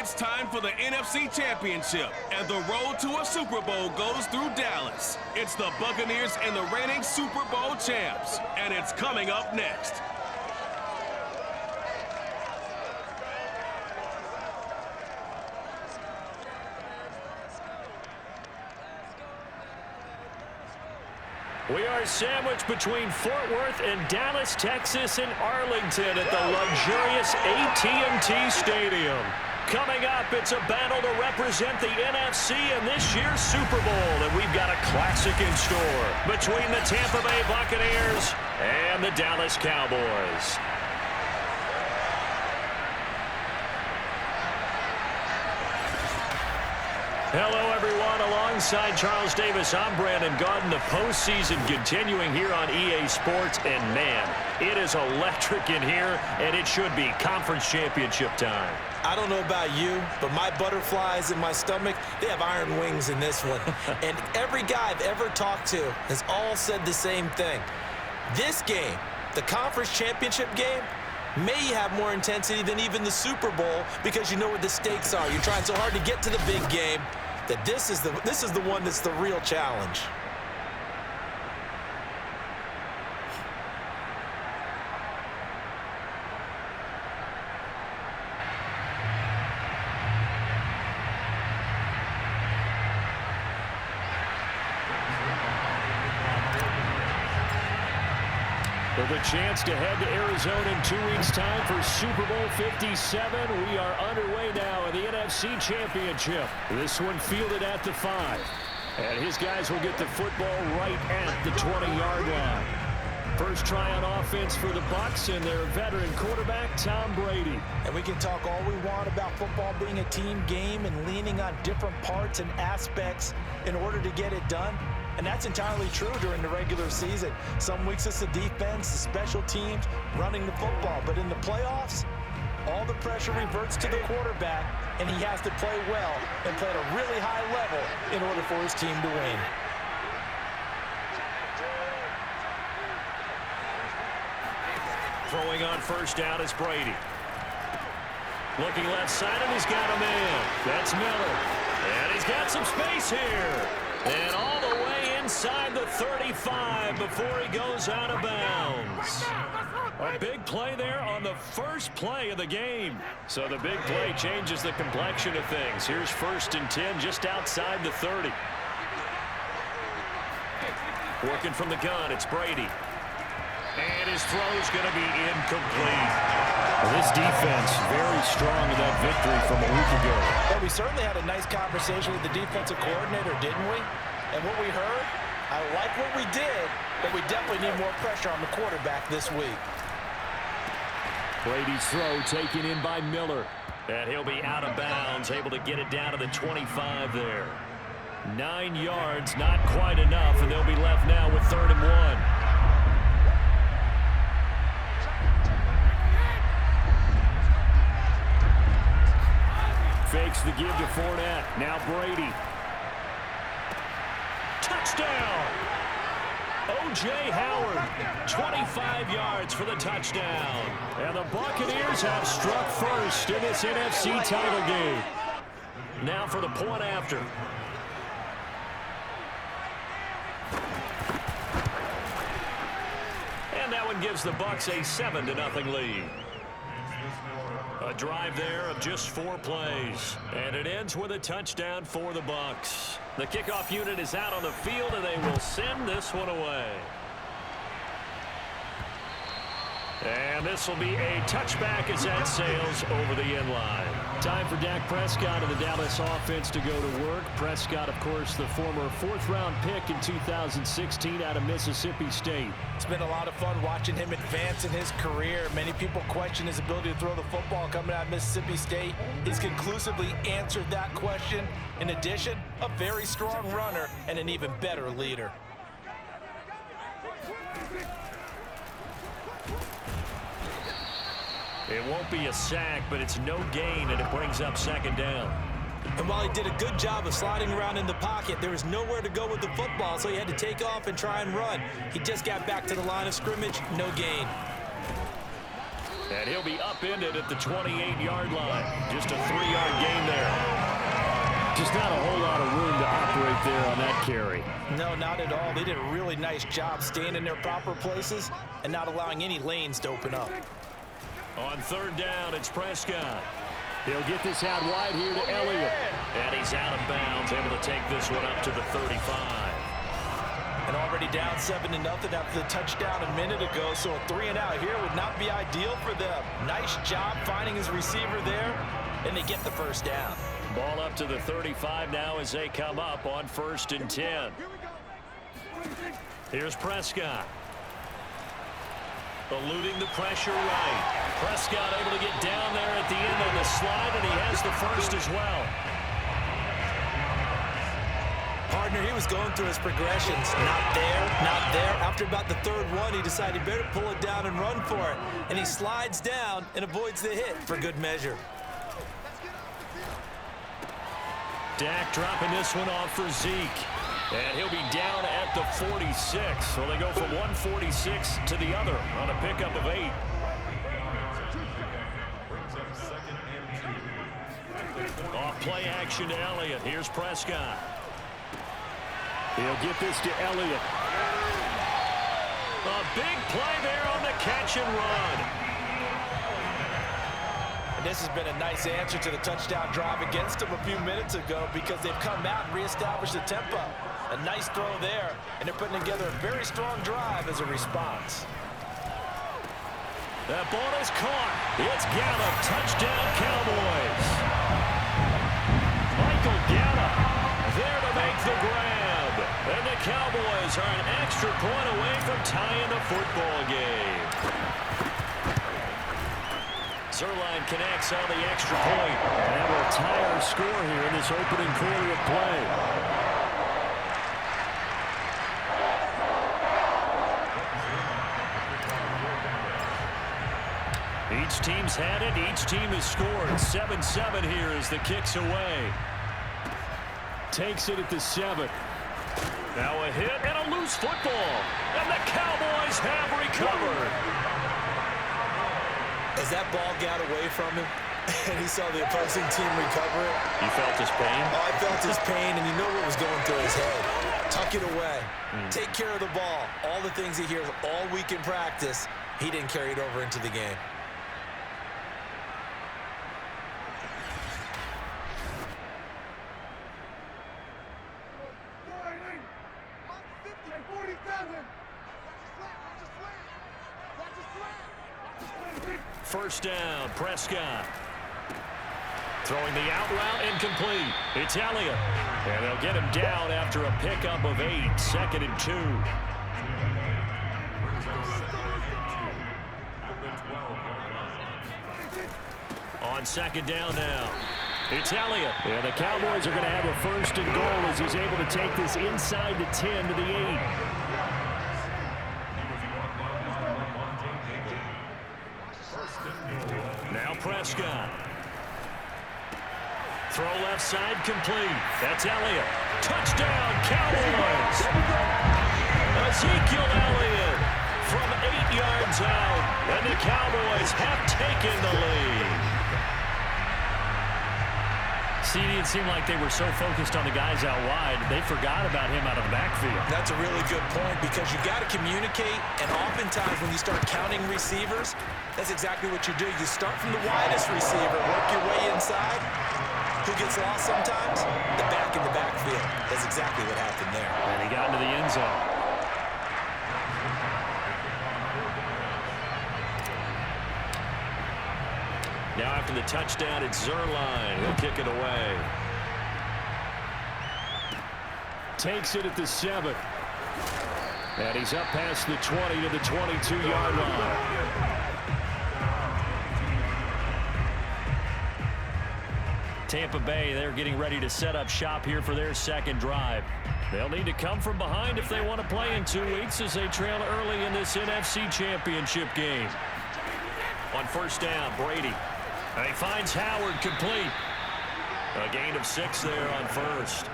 It's time for the NFC Championship, and the road to a Super Bowl goes through Dallas. It's the Buccaneers and the reigning Super Bowl champs, and it's coming up next. We are sandwiched between Fort Worth and Dallas, Texas, and Arlington at the luxurious AT&T Stadium. Coming up, it's a battle to represent the NFC in this year's Super Bowl, and we've got a classic in store between the Tampa Bay Buccaneers and the Dallas Cowboys. Hello, everyone. Alongside Charles Davis, I'm Brandon Gaudin. The postseason continuing here on EA Sports, and man, it is electric in here, and it should be conference championship time. I don't know about you, but my butterflies in my stomach, they have iron wings in this one. And every guy I've ever talked to has all said the same thing. This game, the conference championship game, may have more intensity than even the Super Bowl because you know what the stakes are. You're trying so hard to get to the big game that this is the one that's the real challenge. With a chance to head to Arizona in 2 weeks' time for Super Bowl 57, we are underway now in the NFC Championship. This one fielded at the 5. And his guys will get the football right at the 20-yard line. First try on offense for the Bucs and their veteran quarterback, Tom Brady. And we can talk all we want about football being a team game and leaning on different parts and aspects in order to get it done. And that's entirely true during the regular season. Some weeks it's the defense, the special teams, running the football. But in the playoffs, all the pressure reverts to the quarterback, and he has to play well and play at a really high level in order for his team to win. Throwing on first down is Brady. Looking left side, and he's got a man. That's Miller. And he's got some space here. And all the way inside the 35 before he goes out of bounds. A big play there on the first play of the game. So the big play changes the complexion of things. Here's 1st and 10 just outside the 30. Working from the gun, it's Brady. And his throw's going to be incomplete. This defense very strong in that victory from a week ago. Well, we certainly had a nice conversation with the defensive coordinator, didn't we? And what we heard, I like what we did, but we definitely need more pressure on the quarterback this week. Brady's throw taken in by Miller. And he'll be out of bounds, able to get it down to the 25 there. 9 yards, not quite enough, and they'll be left now with 3rd and 1. Fakes the give to Fournette. Now Brady. Touchdown! O.J. Howard, 25 yards for the touchdown. And the Buccaneers have struck first in this NFC title game. Now for the point after. And that one gives the Bucs a 7-0 lead. A drive there of just 4 plays. And it ends with a touchdown for the Bucs. The kickoff unit is out on the field, and they will send this one away. And this will be a touchback as that sails over the end line. Time for Dak Prescott and the Dallas offense to go to work. Prescott, of course, the former 4th-round pick in 2016 out of Mississippi State. It's been a lot of fun watching him advance in his career. Many people question his ability to throw the football coming out of Mississippi State. He's conclusively answered that question. In addition, a very strong runner and an even better leader. It won't be a sack, but it's no gain, and it brings up 2nd down. And while he did a good job of sliding around in the pocket, there was nowhere to go with the football, so he had to take off and try and run. He just got back to the line of scrimmage, no gain. And he'll be upended at the 28-yard line. Just a 3-yard gain there. Just not a whole lot of room to operate there on that carry. No, not at all. They did a really nice job staying in their proper places and not allowing any lanes to open up. On third down, it's Prescott. He'll get this out wide here to Elliott. And he's out of bounds, able to take this one up to the 35. And already down 7-0 after the touchdown a minute ago, so a 3-and-out here would not be ideal for them. Nice job finding his receiver there, and they get the first down. Ball up to the 35 now as they come up on 1st and 10. Here's Prescott. Eluding the pressure right. Prescott able to get down there at the end on the slide, and he has the first as well. Partner, he was going through his progressions. Not there, not there. After about the third one, he decided he better pull it down and run for it. And he slides down and avoids the hit for good measure. Dak dropping this one off for Zeke. And he'll be down at the 46. So they go from 146 to the other on a pickup of 8. Off play action to Elliott. Here's Prescott. He'll get this to Elliott. A big play there on the catch and run. And this has been a nice answer to the touchdown drive against them a few minutes ago because they've come out and reestablished the tempo. A nice throw there, and they're putting together a very strong drive as a response. That ball is caught. It's Gallup. Touchdown, Cowboys. Michael Gallup there to make the grab. And the Cowboys are an extra point away from tying the football game. Zerline connects on the extra point. And that will tie our score here in this opening quarter of play. Each team's had it. Each team has scored. 7-7 here as the kick's away. Takes it at the 7. Now a hit and a loose football. And the Cowboys have recovered. As that ball got away from him, and he saw the opposing team recover it. You felt his pain? Oh, I felt his pain, and you know what was going through his head. Tuck it away. Take care of the ball. All the things he hears all week in practice, he didn't carry it over into the game. First down, Prescott. Throwing the out route incomplete. It's Elliott. And they'll get him down after a pickup of 8. 2nd and 2. On 2nd down now. It's Elliott. And the Cowboys are going to have a 1st and goal as he's able to take this inside the 10 to the 8. Now Prescott. Throw left side complete. That's Elliott. Touchdown, Cowboys. Ezekiel Elliott from 8 yards out. And the Cowboys have taken the lead. CD, it seemed like they were so focused on the guys out wide, they forgot about him out of the backfield. That's a really good point because you got to communicate, and oftentimes when you start counting receivers, that's exactly what you do. You start from the widest receiver, work your way inside. Who gets lost sometimes? The back in the backfield. That's exactly what happened there. And he got into the end zone. Now after the touchdown, it's Zerline. He'll kick it away. Takes it at the 7. And he's up past the 20 to the 22-yard line. Tampa Bay, they're getting ready to set up shop here for their 2nd drive. They'll need to come from behind if they want to play in 2 weeks as they trail early in this NFC Championship game. On 1st down, Brady. And he finds Howard complete. A gain of 6 there on 1st.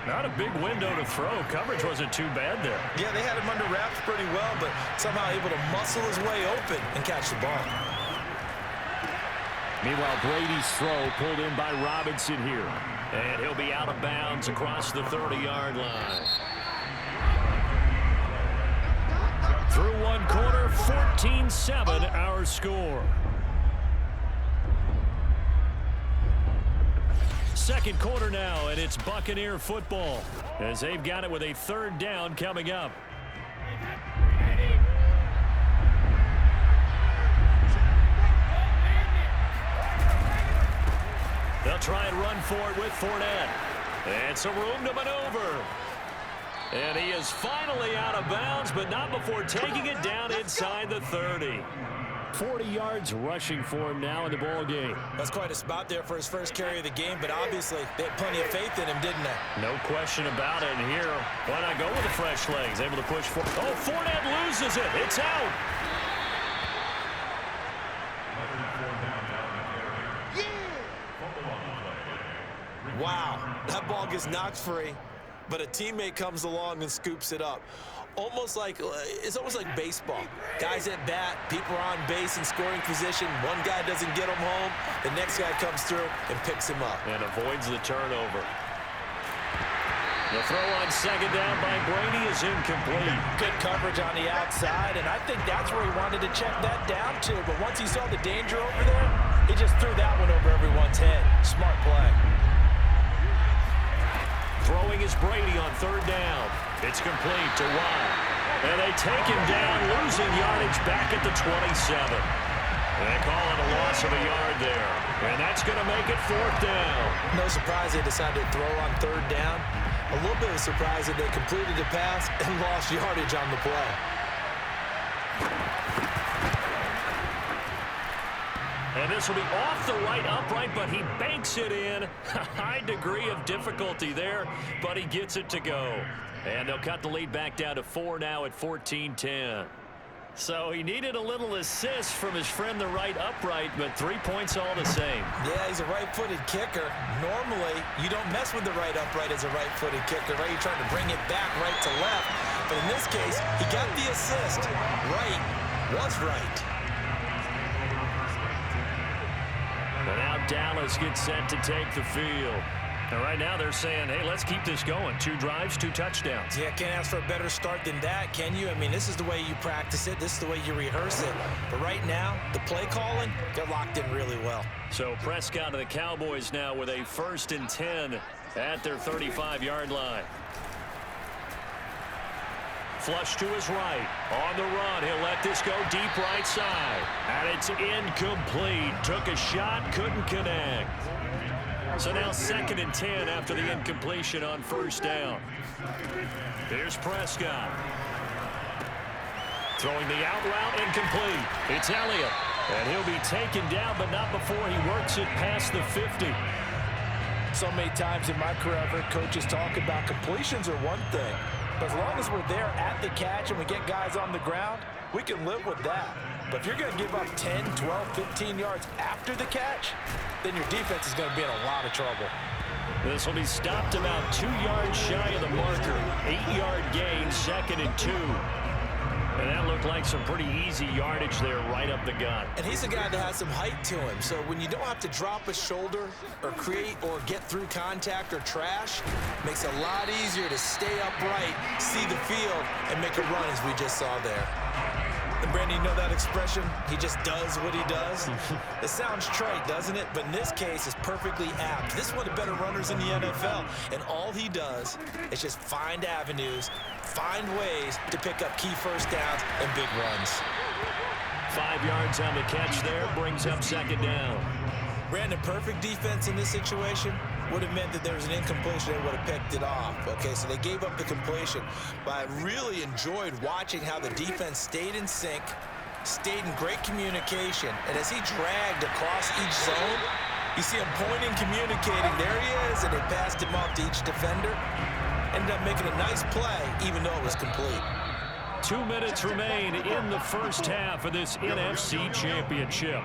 Not a big window to throw. Coverage wasn't too bad there. Yeah, they had him under wraps pretty well, but somehow able to muscle his way open and catch the ball. Meanwhile, Brady's throw pulled in by Robinson here. And he'll be out of bounds across the 30-yard line. Through one quarter, 14-7 our score. Second quarter now, and it's Buccaneer football as they've got it with a third down coming up. They'll try and run for it with Fournette. And some room to maneuver. And he is finally out of bounds, but not before taking it down inside the 30. 40 yards rushing for him now in the ball game. That's quite a spot there for his first carry of the game, but obviously they had plenty of faith in him, didn't they? No question about it. And here, why not go with the fresh legs? Able to push forward. Oh, Fournette loses it. It's out. Wow, that ball gets knocked free, but a teammate comes along and scoops it up. It's almost like baseball. Guys at bat, people are on base in scoring position. One guy doesn't get him home. The next guy comes through and picks him up. And avoids the turnover. The throw on second down by Brady is incomplete. Good coverage on the outside, and I think that's where he wanted to check that down to. But once he saw the danger over there, he just threw that one over everyone's head. Smart play. Throwing is Brady on third down. It's complete to Watt. And they take him down, losing yardage back at the 27. They call it a loss of a yard there. And that's going to make it fourth down. No surprise they decided to throw on third down. A little bit of a surprise that they completed the pass and lost yardage on the play. And this will be off the right upright, but he banks it in. A high degree of difficulty there, but he gets it to go. And they'll cut the lead back down to 4 now at 14-10. So he needed a little assist from his friend the right upright, but 3 points all the same. Yeah, he's a right-footed kicker. Normally, you don't mess with the right upright as a right-footed kicker, right? You're trying to bring it back right to left. But in this case, he got the assist. Right was right. And now Dallas gets set to take the field. And right now they're saying, hey, let's keep this going. 2 drives, 2 touchdowns. Yeah, can't ask for a better start than that, can you? I mean, this is the way you practice it. This is the way you rehearse it. But right now, the play calling, they're locked in really well. So Prescott and the Cowboys now with a 1st and 10 at their 35-yard line. Flush to his right. On the run. He'll let this go deep right side. And it's incomplete. Took a shot, couldn't connect. So now 2nd and 10 after the incompletion on 1st down. Here's Prescott. Throwing the out route, incomplete. It's Elliott. And he'll be taken down, but not before he works it past the 50. So many times in my career, I've heard coaches talk about completions are one thing. But as long as we're there at the catch and we get guys on the ground, we can live with that. But if you're going to give up 10, 12, 15 yards after the catch, then your defense is going to be in a lot of trouble. This will be stopped about 2 yards shy of the marker. 8-yard gain, 2nd and 2. And that looked like some pretty easy yardage there right up the gut. And he's a guy that has some height to him. So when you don't have to drop a shoulder or create or get through contact or trash, makes it a lot easier to stay upright, see the field, and make a run as we just saw there. And Brandon, you know that expression? He just does what he does. It sounds trite, doesn't it? But in this case, it's perfectly apt. This is one of the better runners in the NFL. And all he does is just find avenues, find ways to pick up key first downs and big runs. 5 yards on the catch there, brings up 2nd down. Brandon, perfect defense in this situation would have meant that there was an incompletion. They would have picked it off. Okay, so they gave up the completion. But I really enjoyed watching how the defense stayed in sync, stayed in great communication. And as he dragged across each zone, you see him pointing, communicating. There he is, and they passed him off to each defender. Ended up making a nice play, even though it was complete. 2 minutes remain in the first half of this NFC Championship.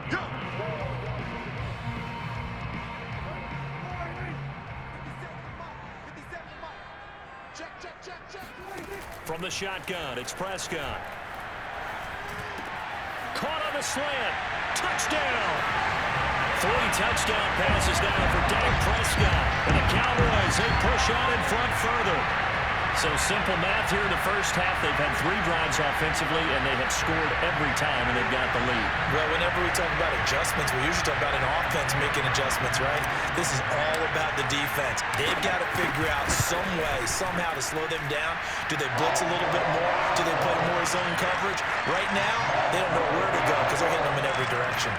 From the shotgun, it's Prescott. Caught on the slant. Touchdown. 3 touchdown passes now for Dak Prescott. And the Cowboys, they push on in front further. So simple math here in the first half. They've had 3 drives offensively, and they have scored every time, and they've got the lead. Well, whenever we talk about adjustments, we usually talk about an offense making adjustments, right? This is all about the defense. They've got to figure out some way, somehow to slow them down. Do they blitz a little bit more? Do they play more zone coverage? Right now, they don't know where to go because they're hitting them in every direction.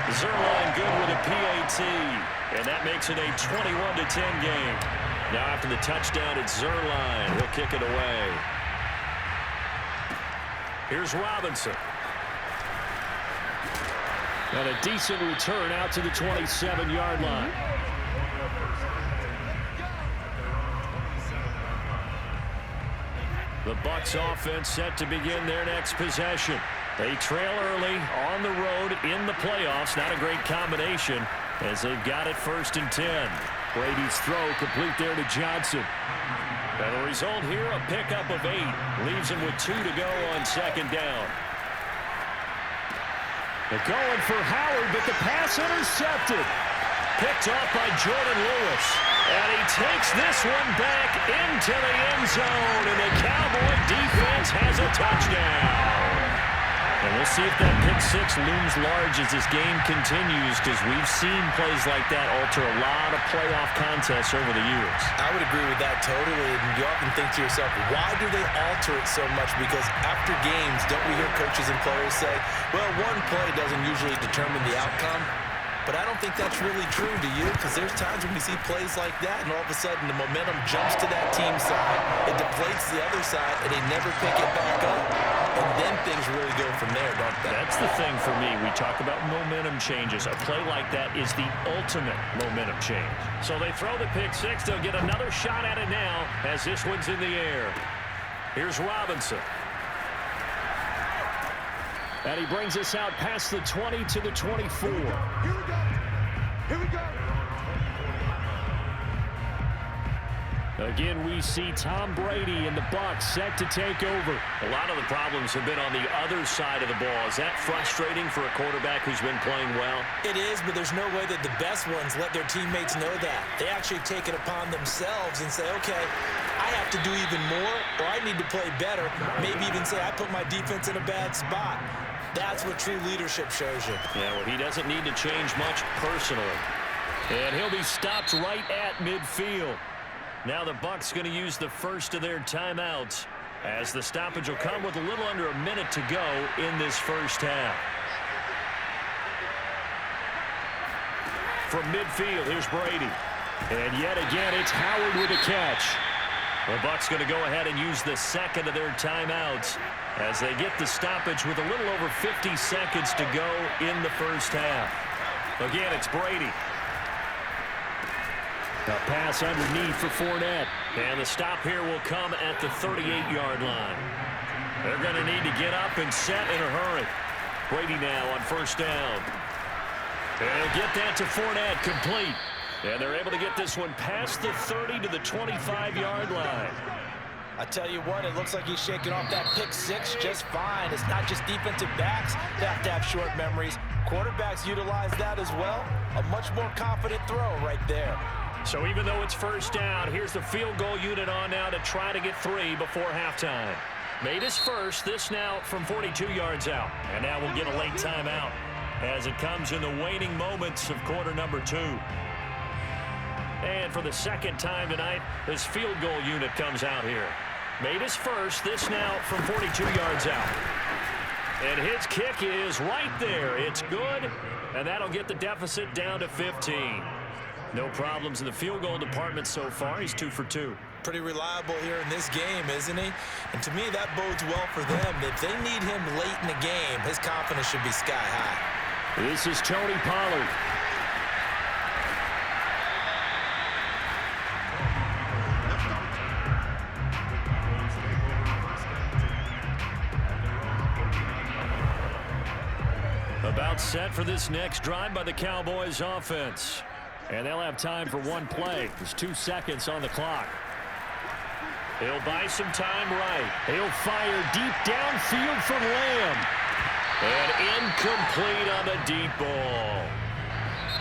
Zerline good with a PAT, and that makes it a 21-10 game. Now after the touchdown, it's Zerline. He'll kick it away. Here's Robinson. And a decent return out to the 27-yard line. The Bucs offense set to begin their next possession. They trail early on the road in the playoffs. Not a great combination as they've got it 1st and 10. Brady's throw complete there to Johnson. And the result here, a pickup of 8. Leaves him with 2 to go on 2nd down. They're going for Howard, but the pass intercepted. Picked off by Jordan Lewis. And he takes this one back into the end zone. And the Cowboy defense has a touchdown. And we'll see if that pick-6 looms large as this game continues, because we've seen plays like that alter a lot of playoff contests over the years. I would agree with that totally. And you often think to yourself, why do they alter it so much? Because after games, don't we hear coaches and players say, well, one play doesn't usually determine the outcome? But I don't think that's really true, do you? Because there's times when we see plays like that, and all of a sudden the momentum jumps to that team side, it deflates the other side, and they never pick it back up. And then things really go from there, don't they? That's the thing for me. We talk about momentum changes. A play like that is the ultimate momentum change. So they throw the pick-6. They'll get another shot at it now as this one's in the air. Here's Robinson. And he brings us out past the 20 to the 24. Here we go. Here we go. Again, we see Tom Brady and the Bucs set to take over. A lot of the problems have been on the other side of the ball. Is that frustrating for a quarterback who's been playing well? It is, but there's no way that the best ones let their teammates know that. They actually take it upon themselves and say, okay, I have to do even more, or I need to play better. Maybe even say I put my defense in a bad spot. That's what true leadership shows you. Yeah, well, he doesn't need to change much personally. And he'll be stopped right at midfield. Now the Bucs going to use the first of their timeouts, as the stoppage will come with a little under a minute to go in this first half. From midfield, here's Brady. And yet again, it's Howard with a catch. The Bucs going to go ahead and use the second of their timeouts as they get the stoppage with a little over 50 seconds to go in the first half. Again, it's Brady. A pass underneath for Fournette. And the stop here will come at the 38-yard line. They're going to need to get up and set in a hurry. Brady now on 1st down. And get that to Fournette, complete. And they're able to get this one past the 30 to the 25-yard line. I tell you what, it looks like he's shaking off that pick-6 just fine. It's not just defensive backs that have to have short memories. Quarterbacks utilize that as well. A much more confident throw right there. So even though it's 1st down, here's the field goal unit on now to try to get 3 before halftime. Made his first, this now from 42 yards out. And now we'll get a late timeout as it comes in the waning moments of quarter number 2. And for the second time tonight, this field goal unit comes out here. Made his first, this now from 42 yards out. And his kick is right there. It's good, and that'll get the deficit down to 15. No problems in the field goal department so far. He's 2 for 2. Pretty reliable here in this game, isn't he? And to me, that bodes well for them. If they need him late in the game, his confidence should be sky high. This is Tony Pollard. About set for this next drive by the Cowboys offense. And they'll have time for one play. There's 2 seconds on the clock. He'll buy some time right. He'll fire deep downfield from Lamb. And incomplete on the deep ball.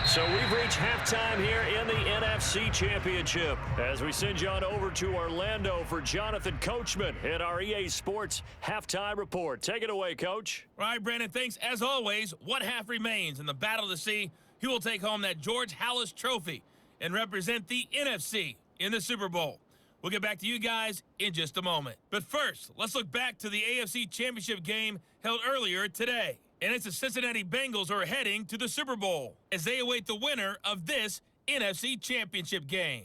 So we've reached halftime here in the NFC Championship as we send you on over to Orlando for Jonathan Coachman in our EA Sports Halftime Report. Take it away, Coach. All right, Brandon, thanks. As always, one half remains in the battle to see who will take home that George Halas Trophy and represent the NFC in the Super Bowl. We'll get back to you guys in just a moment. But first, let's look back to the AFC Championship game held earlier today. And it's the Cincinnati Bengals are heading to the Super Bowl as they await the winner of this NFC Championship game.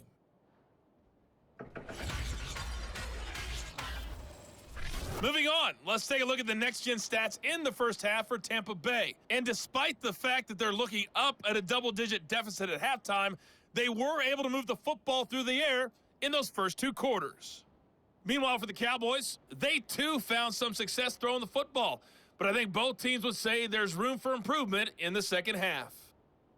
Moving on, let's take a look at the next-gen stats in the first half for Tampa Bay. And despite the fact that they're looking up at a double-digit deficit at halftime, they were able to move the football through the air in those first two quarters. Meanwhile, for the Cowboys, they too found some success throwing the football. But I think both teams would say there's room for improvement in the second half.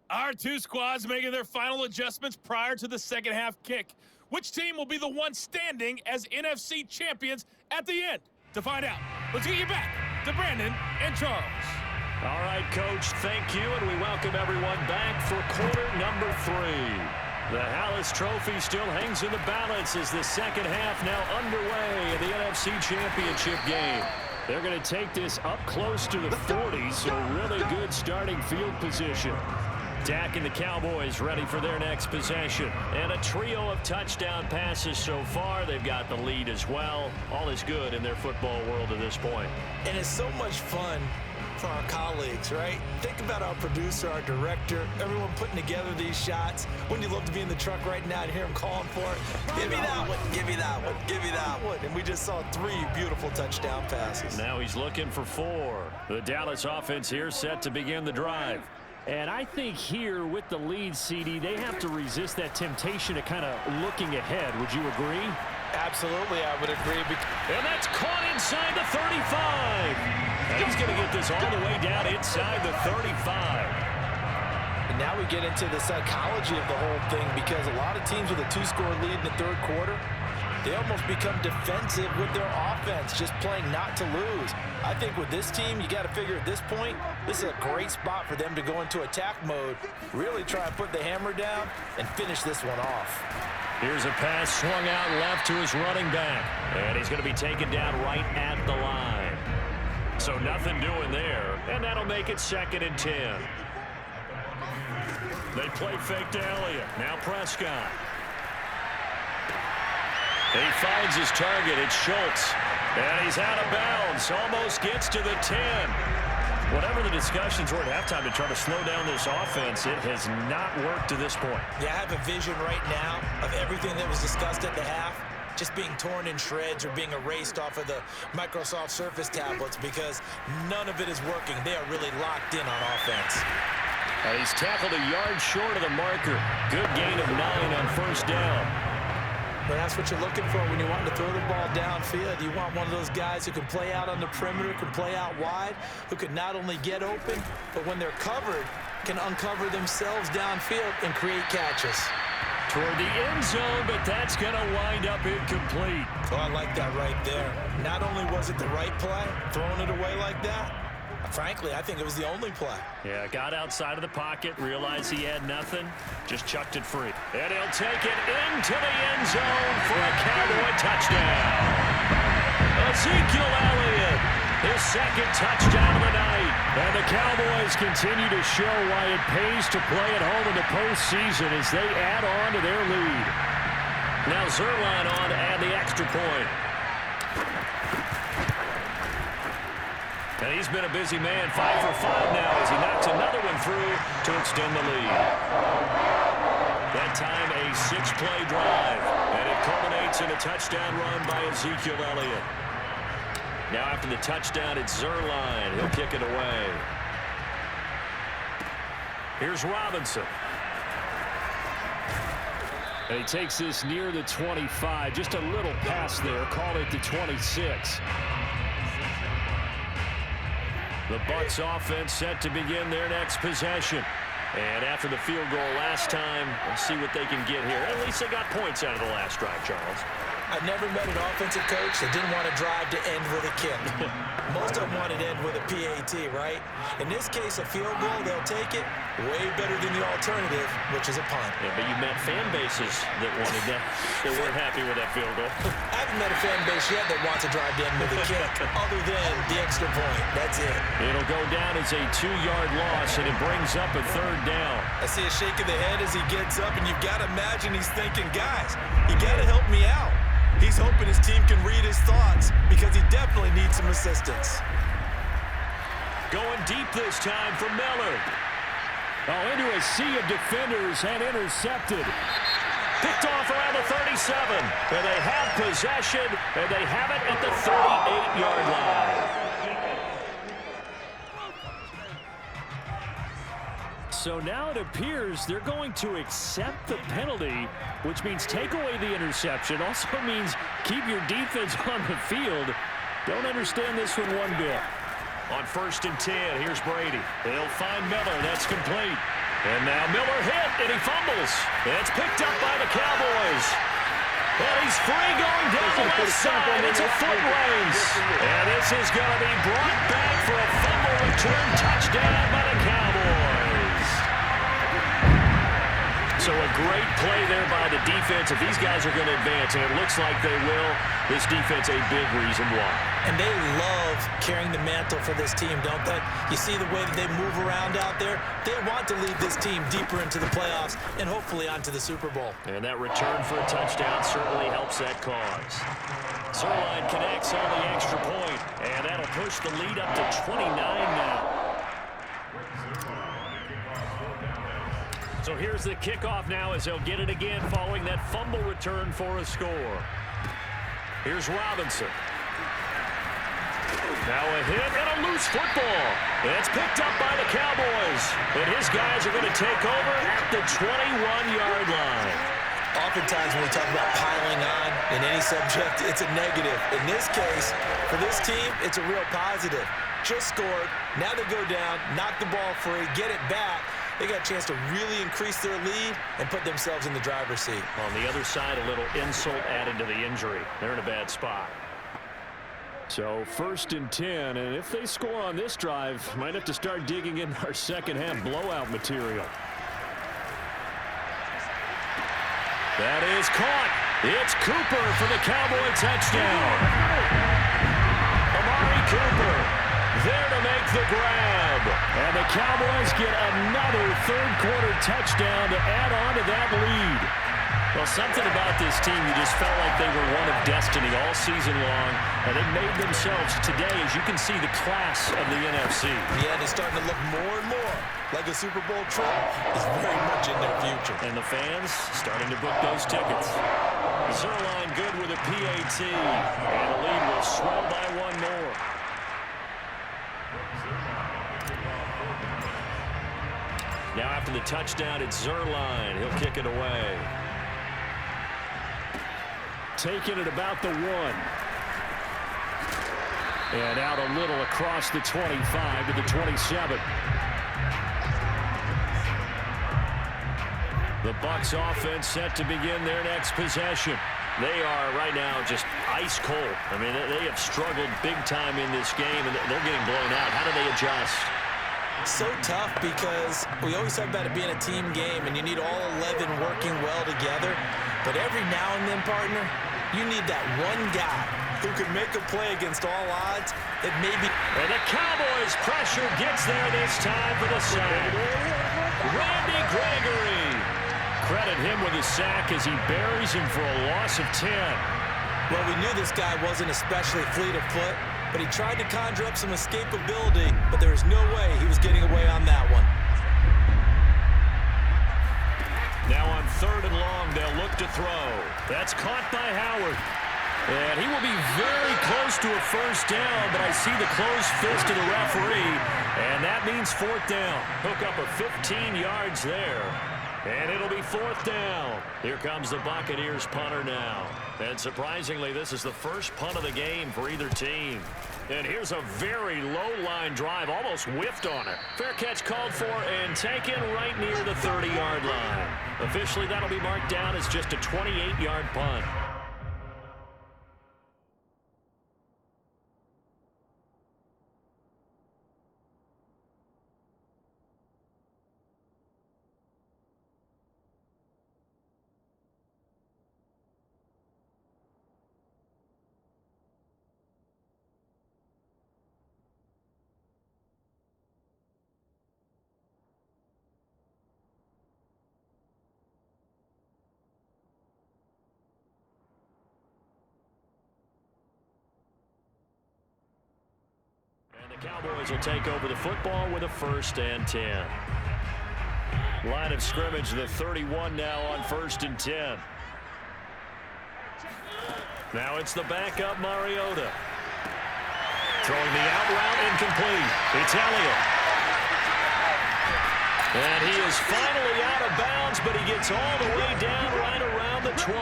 Our two squads making their final adjustments prior to the second half kick. Which team will be the one standing as NFC champions at the end? To find out, let's get you back to Brandon and Charles. All right, Coach, thank you, and we welcome everyone back for quarter number 3. The Halas Trophy still hangs in the balance as the second half now underway in the NFC Championship game. They're going to take this up close to the 40, so really good starting field position. Dak and the Cowboys ready for their next possession. And a trio of touchdown passes so far. They've got the lead as well. All is good in their football world at this point. And it's so much fun for our colleagues, right? Think about our producer, our director, everyone putting together these shots. Wouldn't you love to be in the truck right now and hear him calling for it? Give me that one, give me that one, give me that one. And we just saw 3 beautiful touchdown passes. Now he's looking for 4. The Dallas offense here set to begin the drive. And I think here with the lead, CD, they have to resist that temptation of kind of looking ahead. Would you agree? Absolutely, I would agree. And that's caught inside the 35. And he's going to get this all the way down inside the 35. And now we get into the psychology of the whole thing, because a lot of teams with a 2-score lead in the third quarter, they almost become defensive with their offense, just playing not to lose. I think with this team, you got to figure at this point, this is a great spot for them to go into attack mode, really try and put the hammer down and finish this one off. Here's a pass swung out left to his running back. And he's going to be taken down right at the line. So nothing doing there, and that'll make it 2nd and 10. They play fake to Elliott. Now Prescott. He finds his target. It's Schultz. And he's out of bounds. Almost gets to the 10. Whatever the discussions were at halftime to try to slow down this offense, it has not worked to this point. Yeah, I have a vision right now of everything that was discussed at the half just being torn in shreds or being erased off of the Microsoft Surface tablets, because none of it is working. They are really locked in on offense. And he's tackled a yard short of the marker. Good gain of 9 on first down. But that's what you're looking for when you want to throw the ball downfield. You want one of those guys who can play out on the perimeter, can play out wide, who can not only get open, but when they're covered, can uncover themselves downfield and create catches. Toward the end zone, but that's going to wind up incomplete. Oh, I like that right there. Not only was it the right play, throwing it away like that, frankly, I think it was the only play. Yeah, got outside of the pocket, realized he had nothing, just chucked it free. And he'll take it into the end zone for a Cowboy touchdown. Ezekiel Elliott, his 2nd touchdown of the night. And the Cowboys continue to show why it pays to play at home in the postseason as they add on to their lead. Now Zerline on to add the extra point. And he's been a busy man, 5 for 5 now as he knocks another one through to extend the lead. That time a 6-play drive, and it culminates in a touchdown run by Ezekiel Elliott. Now after the touchdown, it's Zerline. He'll kick it away. Here's Robinson. And he takes this near the 25. Just a little pass there. Call it the 26. The Bucs offense set to begin their next possession. And after the field goal last time, we'll see what they can get here. At least they got points out of the last drive, Charles. I've never met an offensive coach that didn't want to drive to end with a kick. Most of them want to end with a PAT, right? In this case, a field goal, they'll take it way better than the alternative, which is a punt. Yeah, but you met fan bases that wanted that. They weren't happy with that field goal. I haven't met a fan base yet that wants to drive to end with a kick, other than the extra point. That's it. It'll go down as a 2-yard loss, and it brings up a 3rd down. I see a shake of the head as he gets up, and you've got to imagine he's thinking, guys, you got to help me out. He's hoping his team can read his thoughts because he definitely needs some assistance. Going deep this time for Miller. Oh, into a sea of defenders and intercepted. Picked off around the 37. And they have possession, and they have it at the 38-yard line. So now it appears they're going to accept the penalty, which means take away the interception. Also means keep your defense on the field. Don't understand this one bit. On 1st and 10, here's Brady. He'll find Miller. That's complete. And now Miller hit, and he fumbles. It's picked up by the Cowboys. And he's free going down the left side. It's a foot race. And this is going to be brought back for a fumble return touchdown by the Cowboys. So a great play there by the defense. If these guys are going to advance, and it looks like they will, this defense a big reason why. And they love carrying the mantle for this team, don't they? You see the way that they move around out there? They want to lead this team deeper into the playoffs and hopefully onto the Super Bowl. And that return for a touchdown certainly helps that cause. Zerline connects on the extra point, and that'll push the lead up to 29 now. So here's the kickoff now as they'll get it again following that fumble return for a score. Here's Robinson. Now a hit and a loose football. It's picked up by the Cowboys. And his guys are going to take over at the 21-yard line. Oftentimes when we talk about piling on in any subject, it's a negative. In this case, for this team, it's a real positive. Just scored. Now they go down, knock the ball free, get it back. They got a chance to really increase their lead and put themselves in the driver's seat. On the other side, a little insult added to the injury. They're in a bad spot. So 1st and 10, and if they score on this drive, might have to start digging in our second-half blowout material. That is caught. It's Cooper for the Cowboy touchdown. Amari Cooper there to make the grab. And the Cowboys get another third-quarter touchdown to add on to that lead. Well, something about this team, you just felt like they were one of destiny all season long, and they made themselves today, as you can see, the class of the NFC. Yeah, they're starting to look more and more like a Super Bowl trip is very much in their future. And the fans starting to book those tickets. Zerline good with a PAT, and the lead will swell by one more. Now after the touchdown, it's Zerline. He'll kick it away. Taking it about the 1. And out a little across the 25 to the 27. The Bucs offense set to begin their next possession. They are right now just ice cold. I mean, they have struggled big time in this game, and they're getting blown out. How do they adjust? So tough because we always talk about it being a team game and you need all 11 working well together. But every now and then, partner, you need that one guy who could make a play against all odds that maybe... And the Cowboys pressure gets there this time for the sack. Randy Gregory. Credit him with a sack as he buries him for a loss of 10. Well, we knew this guy wasn't especially fleet of foot, but he tried to conjure up some escapability, but there was no way he was getting away on that one. Now on 3rd and long, they'll look to throw. That's caught by Howard. And he will be very close to a first down, but I see the closed fist of the referee, and that means 4th down. Hook up of 15 yards there. And it'll be 4th down. Here comes the Buccaneers punter now. And surprisingly, this is the first punt of the game for either team. And here's a very low-line drive, almost whiffed on it. Fair catch called for and taken right near the 30-yard line. Officially, that'll be marked down as just a 28-yard punt. Cowboys will take over the football with a 1st and 10. Line of scrimmage, the 31 now on 1st and 10. Now it's the backup Mariota. Throwing the out route incomplete. It's Elliott. And he is finally out of bounds, but he gets all the way down right around the 20.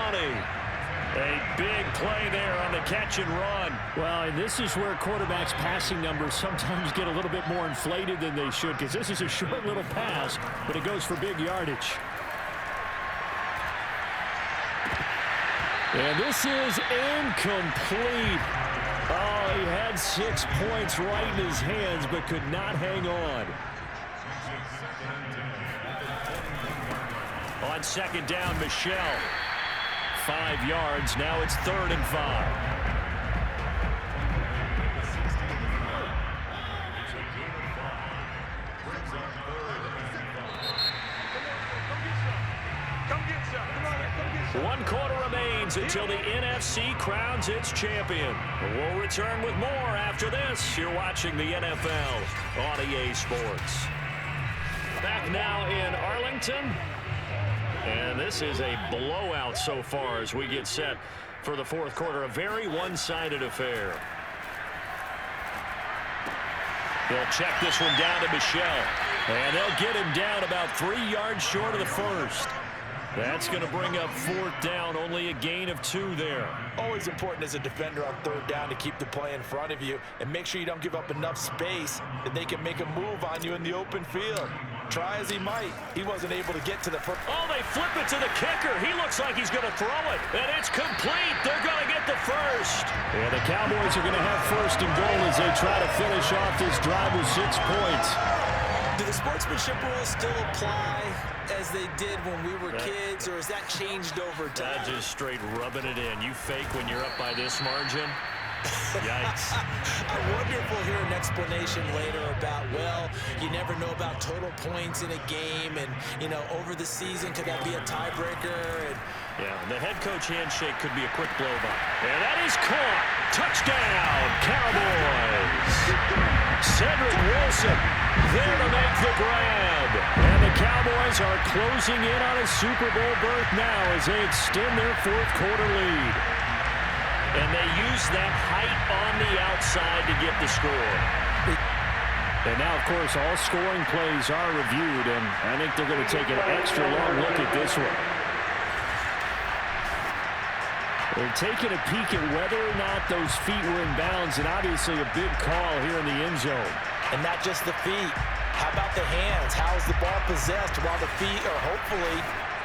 A big play there on the catch and run. Well, and this is where quarterbacks' passing numbers sometimes get a little bit more inflated than they should, because this is a short little pass, but it goes for big yardage. And this is incomplete. Oh, he had 6 points right in his hands, but could not hang on. On 2nd down, Michelle. 5 yards. Now it's 3rd and 5. One quarter remains until the NFC crowns its champion. We'll return with more after this. You're watching the NFL on EA Sports. Back now in Arlington. And this is a blowout so far as we get set for the 4th quarter. A very one-sided affair. They'll check this one down to Michelle. And they'll get him down about 3 yards short of the 1st. That's going to bring up 4th down, only a gain of 2 there. Always important as a defender on 3rd down to keep the play in front of you and make sure you don't give up enough space that they can make a move on you in the open field. Try as he might, he wasn't able to get to the first. Oh, they flip it to the kicker. He looks like he's going to throw it, and it's complete. They're going to get the 1st. Yeah, the Cowboys are going to have 1st and goal as they try to finish off this drive with 6 points. Do the sportsmanship rules still apply as they did when we were kids, or has that changed over time? Just straight rubbing it in. You fake when you're up by this margin? Yikes. I wonder if we'll hear an explanation later about, well, you never know about total points in a game, and, you know, over the season, could that be a tiebreaker? And yeah, the head coach handshake could be a quick blow-by. And that is caught. Touchdown, Cowboys. Cedric Wilson there to make the grab. And the Cowboys are closing in on a Super Bowl berth now as they extend their 4th quarter lead. And they use that height on the outside to get the score. And now, of course, all scoring plays are reviewed, and I think they're going to take an extra long look at this one. They're taking a peek at whether or not those feet were in bounds, and obviously a big call here in the end zone. And not just the feet. How about the hands? How is the ball possessed while the feet are hopefully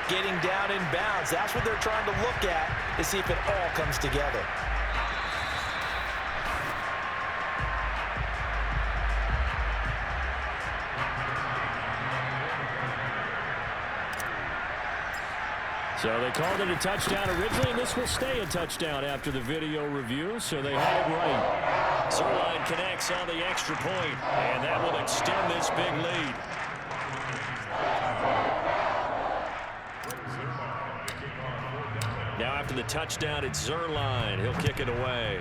getting down in bounds? That's what they're trying to look at to see if it all comes together. So they called it a touchdown originally, and this will stay a touchdown after the video review, so they had it right. Zerline connects on the extra point, and that will extend this big lead. Now after the touchdown, it's Zerline. He'll kick it away.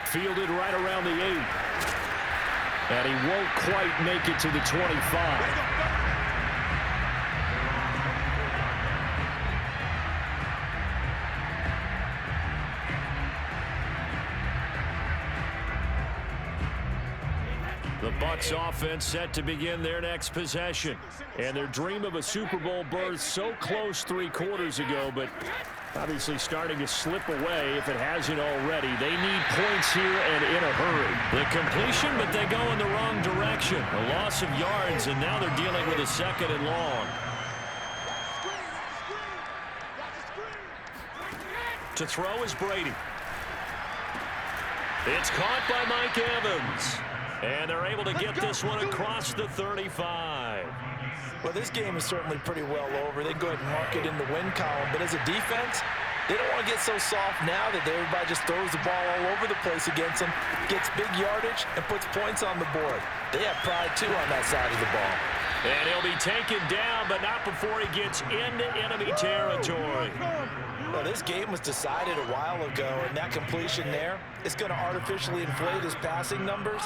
Fielded right around the 8. And he won't quite make it to the 25. The Bucs offense set to begin their next possession. And their dream of a Super Bowl berth so close 3 quarters ago, but obviously starting to slip away if it hasn't already. They need points here and in a hurry. The completion, but they go in the wrong direction. A loss of yards, and now they're dealing with a 2nd and long. To throw is Brady. It's caught by Mike Evans. And they're able to get this one across the 35. Well, this game is certainly pretty well over. They can go ahead and mark it in the win column. But as a defense, they don't want to get so soft now that everybody just throws the ball all over the place against them, gets big yardage, and puts points on the board. They have pride, too, on that side of the ball. And he'll be taken down, but not before he gets into enemy territory. Well, this game was decided a while ago, and that completion there is going to artificially inflate his passing numbers.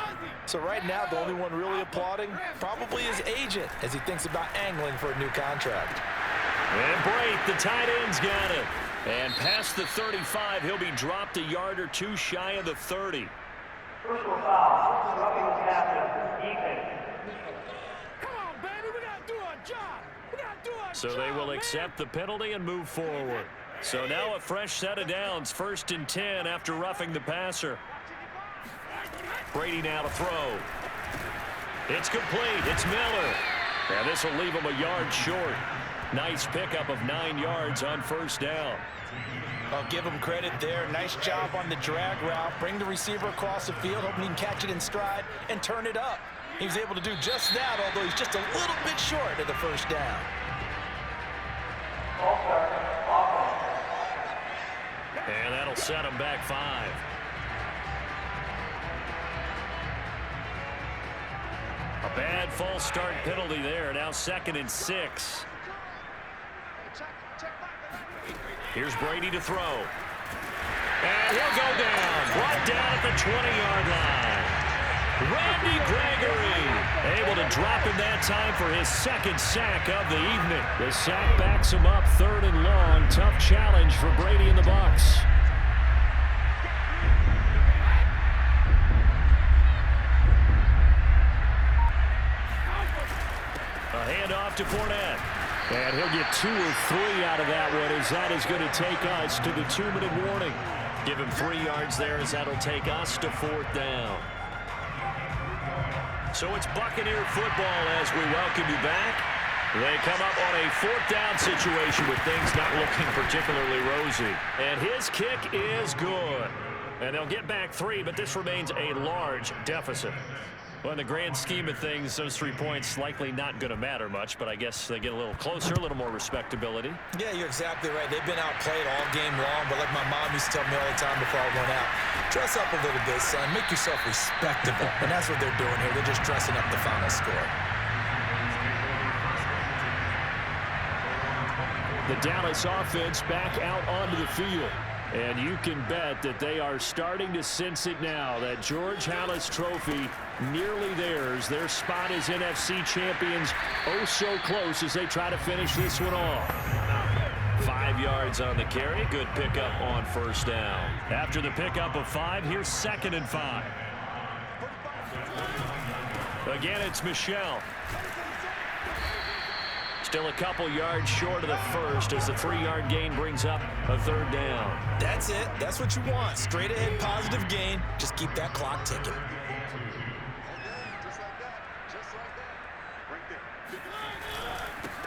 So right now, the only one really applauding probably his agent as he thinks about angling for a new contract. And Brate, the tight end's got it. And past the 35, he'll be dropped a yard or two shy of the 30. Personal foul, roughing the captain, defense. Come on, baby, we gotta do our job. We gotta do our job. So they will accept the penalty and move forward. So now a fresh set of downs, 1st and 10 after roughing the passer. Brady now to throw. It's complete. It's Miller. And this will leave him a yard short. Nice pickup of 9 yards on 1st down. I'll give him credit there. Nice job on the drag route. Bring the receiver across the field, hoping he can catch it in stride and turn it up. He was able to do just that, although he's just a little bit short of the 1st down. And that'll set him back 5. A bad false start penalty there. Now 2nd and 6. Here's Brady to throw. And he'll go down. Brought down at the 20-yard line. Randy Gregory able to drop him that time for his 2nd sack of the evening. The sack backs him up 3rd and long. Tough challenge for Brady and the Bucs. A handoff to Fournette. And he'll get 2 or 3 out of that one, as that is going to take us to the 2-minute warning. Give him 3 yards there, as that'll take us to 4th down. So it's Buccaneer football as we welcome you back. They come up on a 4th down situation with things not looking particularly rosy. And his kick is good. And they'll get back 3, but this remains a large deficit. Well, in the grand scheme of things, those 3 points likely not going to matter much, but I guess they get a little closer, a little more respectability. Yeah, you're exactly right. They've been outplayed all game long, but like my mom used to tell me all the time before I went out, dress up a little bit, son. Make yourself respectable. And that's what they're doing here. They're just dressing up the final score. The Dallas offense back out onto the field. And you can bet that they are starting to sense it now. That George Halas trophy nearly theirs. Their spot as NFC champions oh so close as they try to finish this one off. 5 yards on the carry. Good pickup on 1st down. After the pickup of 5, here's 2nd and 5. Again, it's Michel. Still a couple yards short of the 1st as the 3-yard gain brings up a 3rd down. That's it. That's what you want. Straight ahead positive gain. Just keep that clock ticking.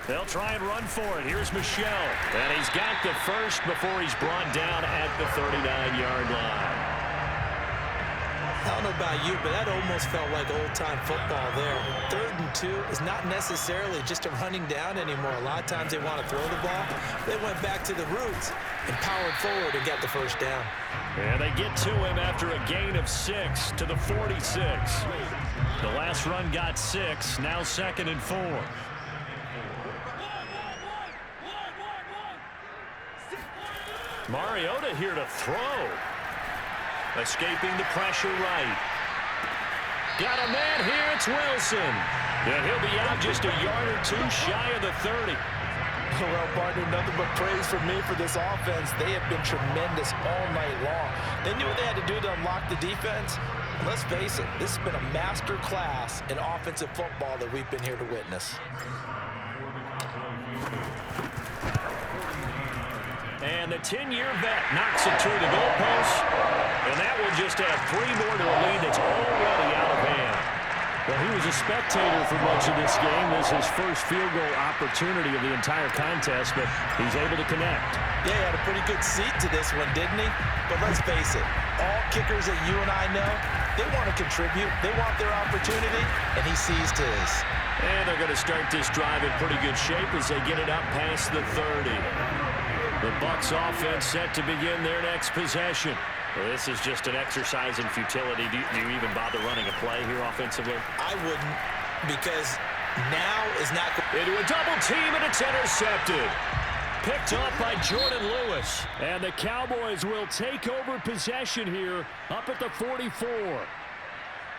They'll try and run for it. Here's Michel. And he's got the 1st before he's brought down at the 39-yard line. I don't know about you, but that almost felt like old-time football there. 3rd and 2 is not necessarily just a running down anymore. A lot of times they want to throw the ball. They went back to the roots and powered forward and got the 1st down. And they get to him after a gain of 6 to the 46. The last run got 6. Now 2nd and 4. Mariota here to throw. Escaping the pressure right. Got a man here. It's Wilson. And he'll be out just a yard or 2 shy of the 30. Well, partner, nothing but praise from me for this offense. They have been tremendous all night long. They knew what they had to do to unlock the defense. And let's face it, this has been a master class in offensive football that we've been here to witness. And the 10-year vet knocks it through the goalpost. And that will just add 3 more to a lead that's already out of hand. Well, he was a spectator for much of this game. This is his first field goal opportunity of the entire contest, but he's able to connect. Yeah, he had a pretty good seat to this one, didn't he? But let's face it, all kickers that you and I know, they want to contribute. They want their opportunity, and he seized his. And they're going to start this drive in pretty good shape as they get it up past the 30. The Bucs offense set to begin their next possession. Well, this is just an exercise in futility. Do you even bother running a play here offensively? I wouldn't, because now is not... Into a double team, and it's intercepted. picked off by Jordan Lewis. And the Cowboys will take over possession here up at the 44.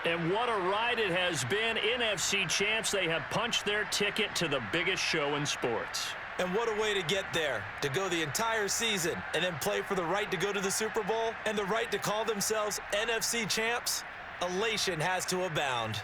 And what a ride it has been. NFC champs, they have punched their ticket to the biggest show in sports. And what a way to get there, to go the entire season and then play for the right to go to the Super Bowl and the right to call themselves NFC champs. Elation has to abound.